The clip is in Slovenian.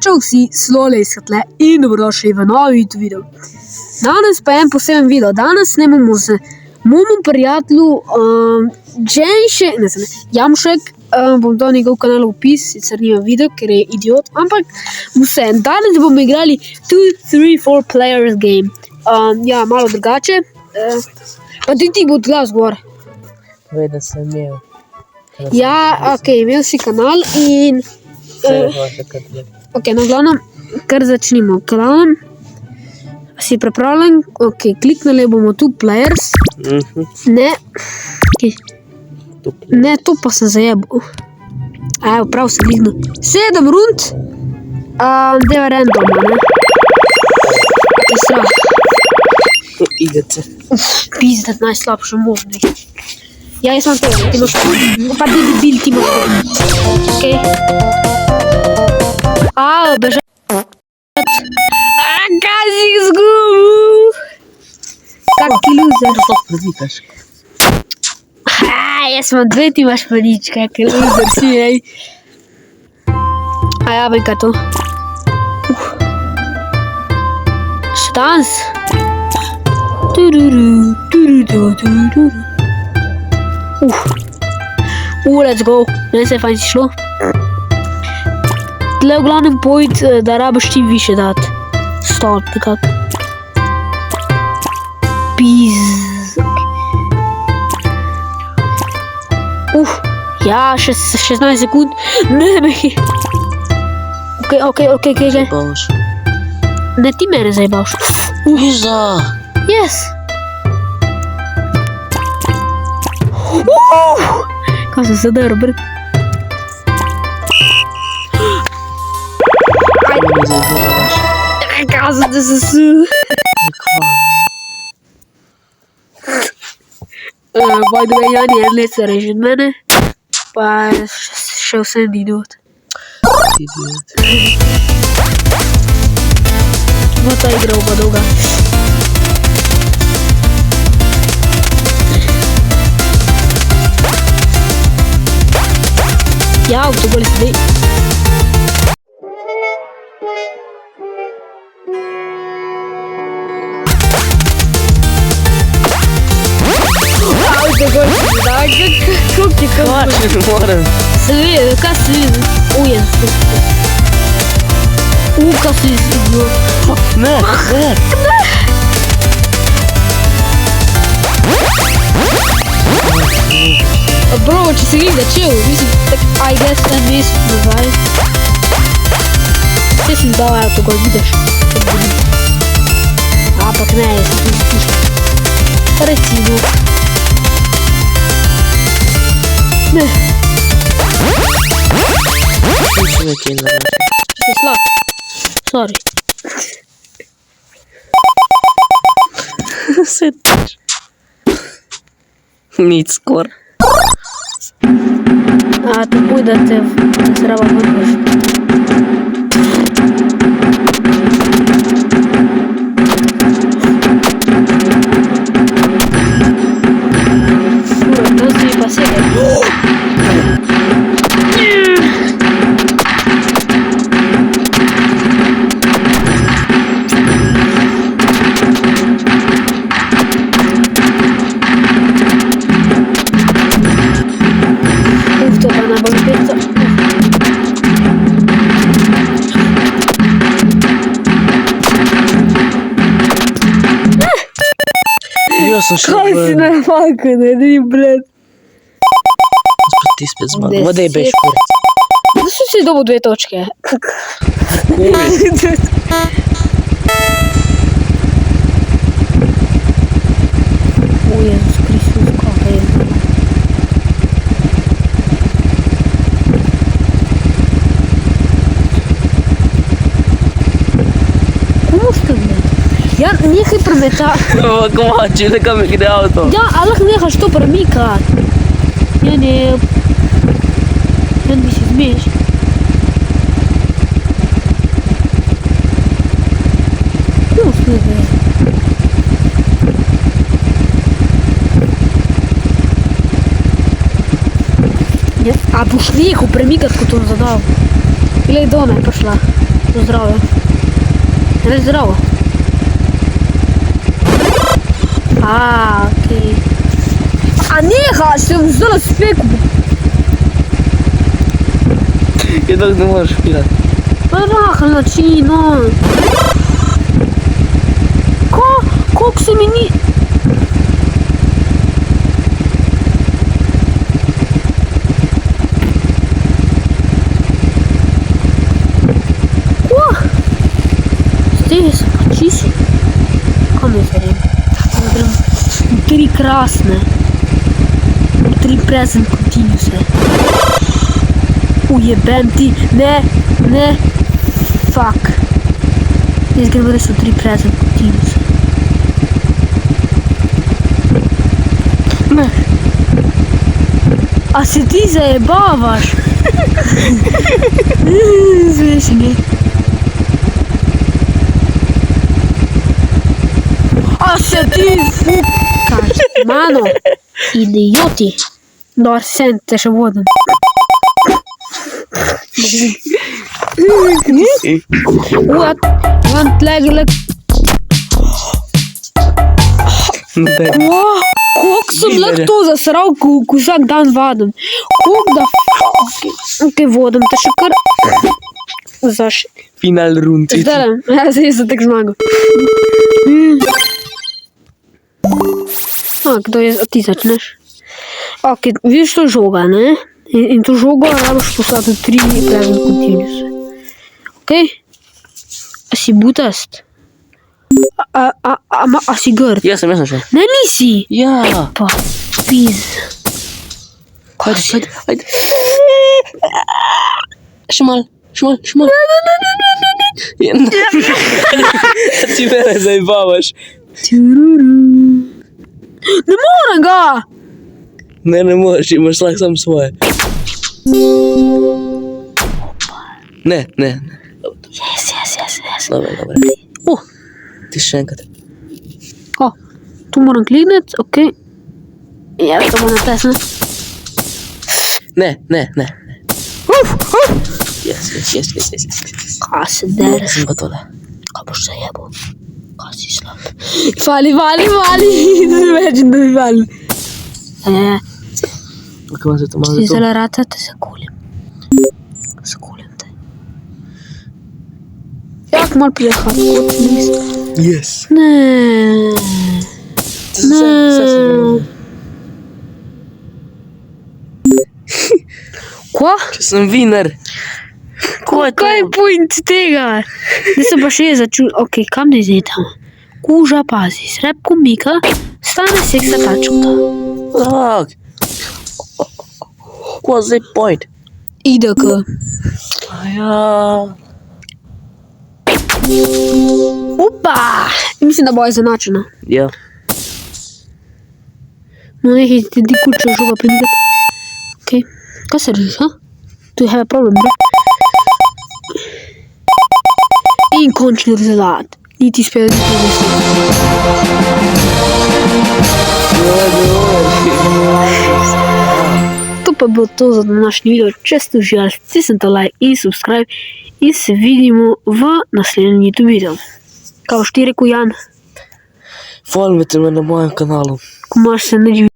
Čau vsi, Slole iz Katle in dobrodošli v novi video. Danes pa je en poseben video. Danes snemamo z mojim prijateljem Jamšek. Bom dal njegov kanal v opis, sicer nima video, ker je idiot, ampak vse. Danes bomo igrali 2, 3, 4 players game. Ja, malo drugače. Pa ti bo glas gor. Ve, da sem imel. Ja, ok, imel si kanal in... Ok, no glavnem, kar začnimo. Glavnem, si pripravljen? Ok, kliknili bomo tu players. Ne. Ne, to pa sem zajebal. Evo, prav sem kliknil. 7 rund. Deva randoma, ne. Ok, strah. To idete. Pizdat najslabšo možno. Ja, jaz imam to, ti imaš pa ti debil, ti imaš to. Ok. Bežati. Kaj si izgubil? Kaki loser. To predvikaš. Jaz imam 2, ti imaš pa nič, kaki loser si, ej. Ja, vem kaj to. Še danes? Let's go. Ne se je fajn si šlo. Tle v glavnem pojď, da rabiš čim više dati. Stop, nekako. Ja, 16 sekund. Ne, mehi. Ok. Zajebavaš. Ne, ti mene zajebavaš. Iza. Yes. Kaj sem se dal, br? Ne zajebavaš. Kaj sem da se su? By the way, Jan je en let starejši od mene, pa še vsem idiot. Idiot. No, ta igra bo dolga. Ja, v to bolj sedej. Kako je to? Kače, moram. Se vidi, kaj se vidi? Ujen se. Kaj se vidi? Ne. Bro, če se gleda začel, mislim, tak, I guess, 10 mesec nazaj. Te sem dal, evo to gor, vidiš. Ampak ne, jaz sem tu spuščal. Recimo. Ne. Še nekaj narediti. Si slab. Sorry. Sediš. Nič skor. Takoj da te zrava vrneš. To si mi pa segaj. To pa najbolj pizza. Jaz sem šel Kaj si najfaka, ne, bled. Spet ti spet zmagal. Vada je beš kurac. Da so si dobil 2 točke. Jezus Kristus, kako je. Komu ste bled? Ja, nehaj premetati. Kovači, nekam mi gre avto. Ja, ali lahko nehaš to premikati? Ja, ne. Ja, bi si zmeš. Komu ste bled? A boš nehal premikati, ko to zadal? Glej, doma je prišla. Zdravo. Ne, zdravo. Okej. A neha, sem zdala speku. Je tako ne moreš špilati. Rahel način, no. Koliko se mi ni... Zdaj se pa čisto. Kam je zdaj? Tri krasne. Tri present continuous. Ujebem ti. Ne. Fuck. Jaz gremo, da so tri present continuous. Ne. A se ti zajebavaš? Zveš, ne. A se ti fukaš, mano, idioti. Dobar, sen, te še vodim. Imam tle. Koliko sem lahko to zasral, ko vsak dan vadim? Koliko da... Ok, vodim te še kar... Final rund. Zdaj sem tak zmagal. Kdo je, ti začneš? Ok, vidiš to žoga, ne? In to žogo rabiš poslati tri present continuous. Ok? A si butast? A si grd? Jaz sem še. Ne, nisi. Ja. Pa, piz. Ajde. Še mal. Ti mene zajebavaš. Ne morem ga! Ne moreš, imaš lahko sam svoje. Ne. Yes. Dobre. Ti še enkrat. Tu moram klikniti, ok. Ja, to bo natesne. Ne. Yes. Kaj se dere? Sem pa tole. Kaj boš zajebal? Kaj si slab? Vali. Več da mi vali. Kako se to malo Si za to? zdaj rata, te se kulim. Te. Jak mal prijehal? Yes. Ne. Kva? Če sem winner. Kaj je point tega? Zdaj sem pa še začul. Ok, kam ne zdaj tam? Kuža pazi, srepko mika, stane seksa tačuta. Tak. What's the point? IDK. Ja. Opa! Mislim, da bo izenačena. Ja. No, nekaj ti kučo žoga prinikati. Ok, kaj se režiš, ha? Do you have a problem, bro? In končni rezultat. Niti spet To pa je bilo to za današnji video. Če ste uživali, stisnite like in subscribe in se vidimo v naslednjem YouTube videu. Kao što ti je rekel Jan? Folujte me na mojem kanalu. Ko imaš se neđi